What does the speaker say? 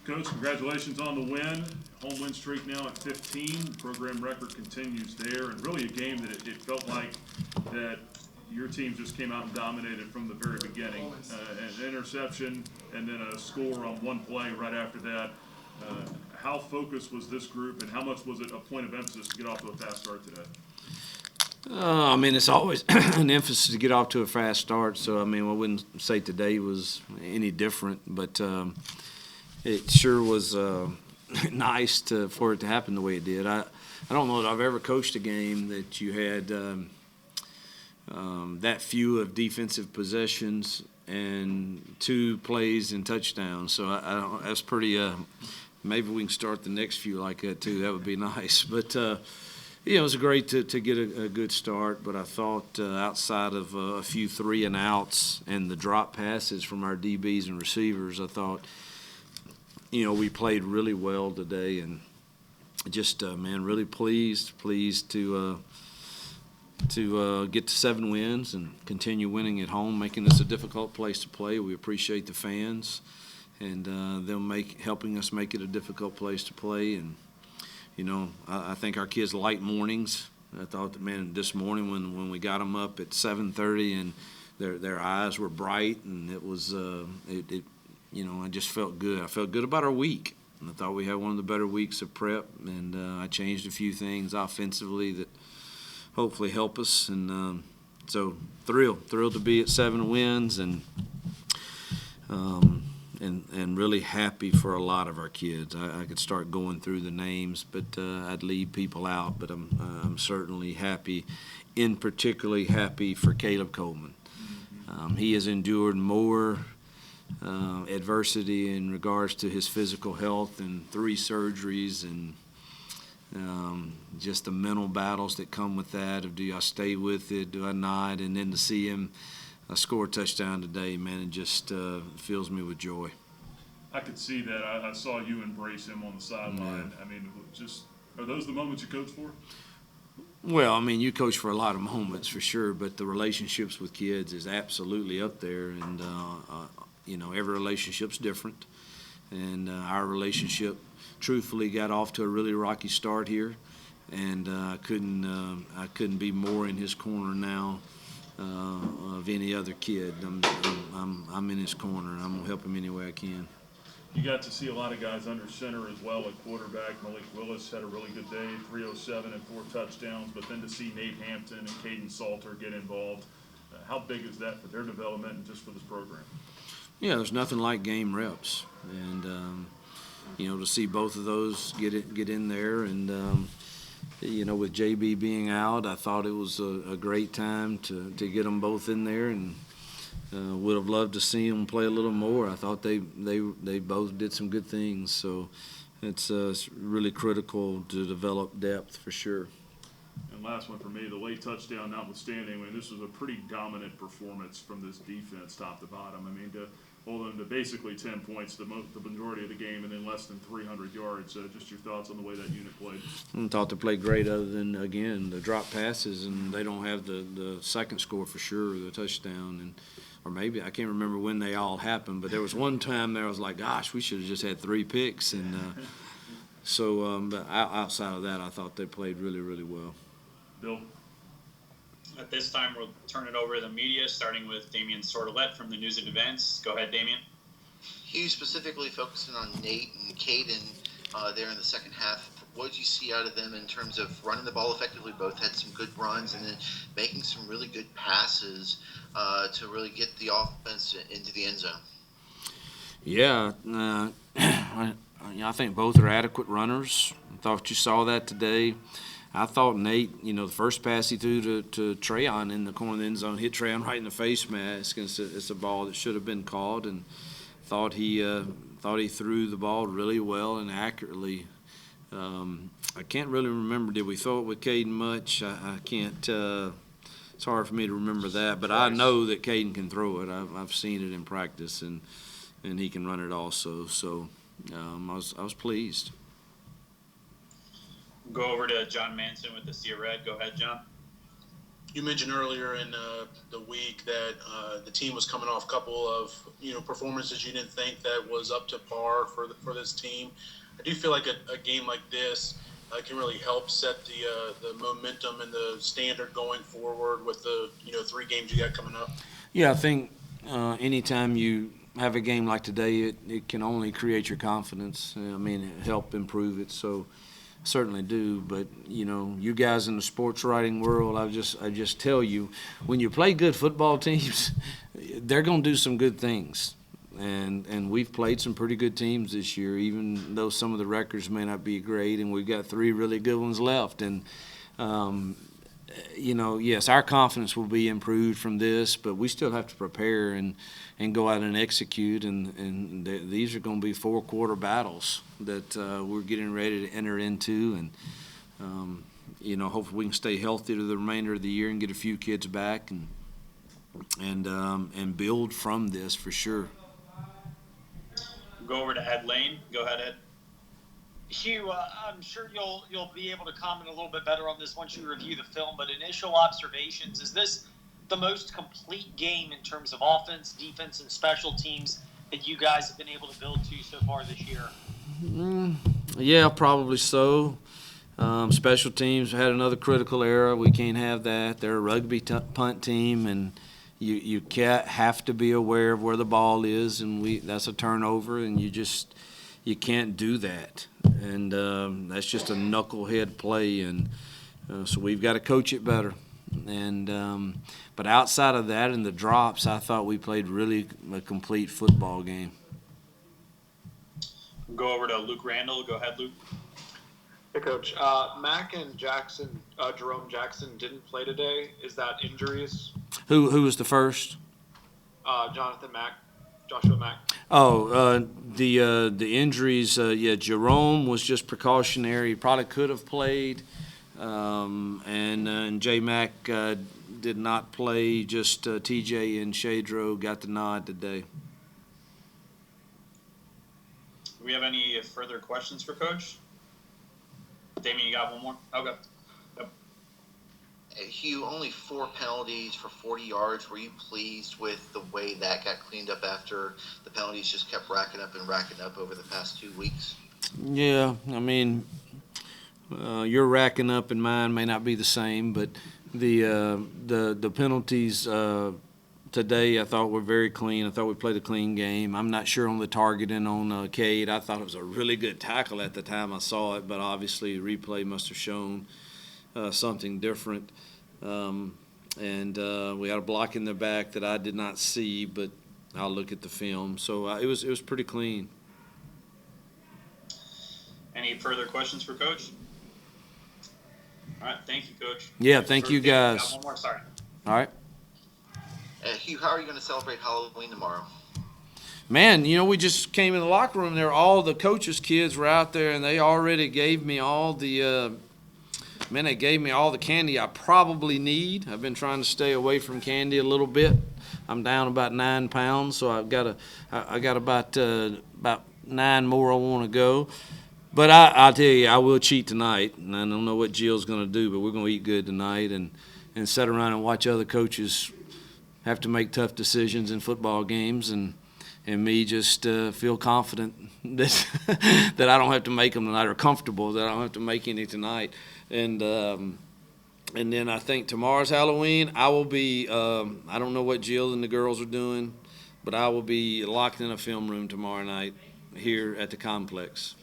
Coach, congratulations on the win. Home win streak now at 15. Program record continues there, and really a game that it felt like that your team just came out and dominated from the very beginning. An interception and then a score on one play right after that. How focused was this group, and how much was it a point of emphasis to get off to a fast start today? It's always an emphasis to get off to a fast start. So, I wouldn't say today was any different, but it sure was nice for it to happen the way it did. I don't know that I've ever coached a game that you had that few of defensive possessions and 2 plays and touchdowns. So that's pretty. Maybe we can start the next few like that too. That would be nice. But it was great to get a good start. But I thought outside of a few 3 and outs and the drop passes from our DBs and receivers, I thought we played really well today, and just really pleased to get to 7 wins and continue winning at home, making this a difficult place to play. We appreciate the fans and them helping us make it a difficult place to play. And I think our kids like mornings. I thought that this morning when we got them up at 7:30 and their eyes were bright, and it was I just felt good. I felt good about our week. And I thought we had one of the better weeks of prep, and I changed a few things offensively that hopefully help us. And so thrilled to be at 7 wins, and really happy for a lot of our kids. I could start going through the names, but I'd leave people out. But I'm certainly happy, particularly happy for Caleb Coleman. He has endured more adversity in regards to his physical health and 3 surgeries and just the mental battles that come with that of do I stay with it, do I not, and then to see him score a touchdown today, man, it just fills me with joy. I could see that. I saw you embrace him on the sideline. Yeah. Are those the moments you coach for? Well, you coach for a lot of moments for sure, but the relationships with kids is absolutely up there, and every relationship's different, and our relationship truthfully got off to a really rocky start here, and I couldn't be more in his corner now of any other kid. I'm in his corner. I'm gonna help him any way I can. You got to see a lot of guys under center as well at quarterback. Malik Willis had a really good day, 307 and 4 touchdowns, but then to see Nate Hampton and Caden Salter get involved, how big is that for their development and just for this program? Yeah, there's nothing like game reps, and to see both of those get in there, and with JB being out, I thought it was a great time to get them both in there, and would have loved to see them play a little more. I thought they both did some good things, so it's really critical to develop depth for sure. And last one for me, the late touchdown notwithstanding, this was a pretty dominant performance from this defense top to bottom. To hold them to basically 10 points the majority of the game and then less than 300 yards. Just your thoughts on the way that unit played. I thought they played great other than, again, the drop passes, and they don't have the second score for sure, the touchdown. Or maybe, I can't remember when they all happened, but there was one time there I was like, gosh, we should have just had 3 picks. And but outside of that, I thought they played really, really well. Bill? At this time, we'll turn it over to the media, starting with Damian Sordelet from the News and Events. Go ahead, Damian. Hugh, specifically focusing on Nate and Caden there in the second half. What did you see out of them in terms of running the ball effectively? Both had some good runs and then making some really good passes to really get the offense into the end zone. Yeah, I think both are adequate runners. I thought you saw that today. I thought Nate, the first pass he threw to Trayon in the corner of the end zone hit Trayon right in the face mask. It's a ball that should have been caught, and thought he threw the ball really well and accurately. I can't really remember. Did we throw it with Caden much? I can't. It's hard for me to remember that, but I know that Caden can throw it. I've seen it in practice, and he can run it also. So I was pleased. Go over to John Manson with the Sea Red. Go ahead, John. you mentioned earlier in the week that the team was coming off a couple of performances you didn't think that was up to par for this team. I do feel like a game like this can really help set the momentum and the standard going forward with the 3 games you got coming up. Yeah, I think anytime you have a game like today, it can only create your confidence. Help improve it. So certainly do. But you guys in the sports writing world, I just tell you, when you play good football teams, they're going to do some good things. And we've played some pretty good teams this year, even though some of the records may not be great, and we've got 3 really good ones left. And yes, our confidence will be improved from this, but we still have to prepare and go out and execute. And these are going to be 4-quarter battles that we're getting ready to enter into. And hopefully we can stay healthy to the remainder of the year and get a few kids back and build from this for sure. Go over to Ed Lane. Go ahead, Ed. Hugh, I'm sure you'll be able to comment a little bit better on this once you review the film, but initial observations, is this the most complete game in terms of offense, defense, and special teams that you guys have been able to build to so far this year? Yeah, probably so. Special teams had another critical error. We can't have that. They're a rugby punt team, and you can't have to be aware of where the ball is, and that's a turnover, and you can't do that. And that's just a knucklehead play, and so we've got to coach it better. And but outside of that and the drops, I thought we played really a complete football game. Go over to Luke Randall. Go ahead, Luke. Hey, Coach. Mack and Jerome Jackson didn't play today. Is that injuries? Who was the first? Joshua Mack. Oh, the injuries. Jerome was just precautionary. Probably could have played, and J Mac did not play. Just TJ and Shadro got the nod today. Do we have any further questions for Coach? Damien, you got one more? Okay. Yep. Hugh, only 4 penalties for 40 yards. Were you pleased with the way that got cleaned up after the penalties just kept racking up over the past 2 weeks? Yeah, your racking up and mine may not be the same, but the penalties today I thought were very clean. I thought we played a clean game. I'm not sure on the targeting on Cade. I thought it was a really good tackle at the time I saw it, but obviously replay must have shown something different. And we had a block in the back that I did not see, but I'll look at the film. So it was pretty clean. Any further questions for Coach? All right, thank you, Coach. Yeah, thank you guys. Got one more, sorry. All right. Hugh, how are you going to celebrate Halloween tomorrow? Man, we just came in the locker room there. All the coaches' kids were out there, and they already gave me all the they gave me all the candy I probably need. I've been trying to stay away from candy a little bit. I'm down about 9 pounds, so I got about 9 more I want to go. But I'll tell you, I will cheat tonight, and I don't know what Jill's going to do, but we're going to eat good tonight and sit around and watch other coaches have to make tough decisions in football games, and me just feel confident that that I don't have to make them tonight, or comfortable that I don't have to make any tonight. And then I think tomorrow's Halloween. I will be I don't know what Jill and the girls are doing, but I will be locked in a film room tomorrow night here at the complex.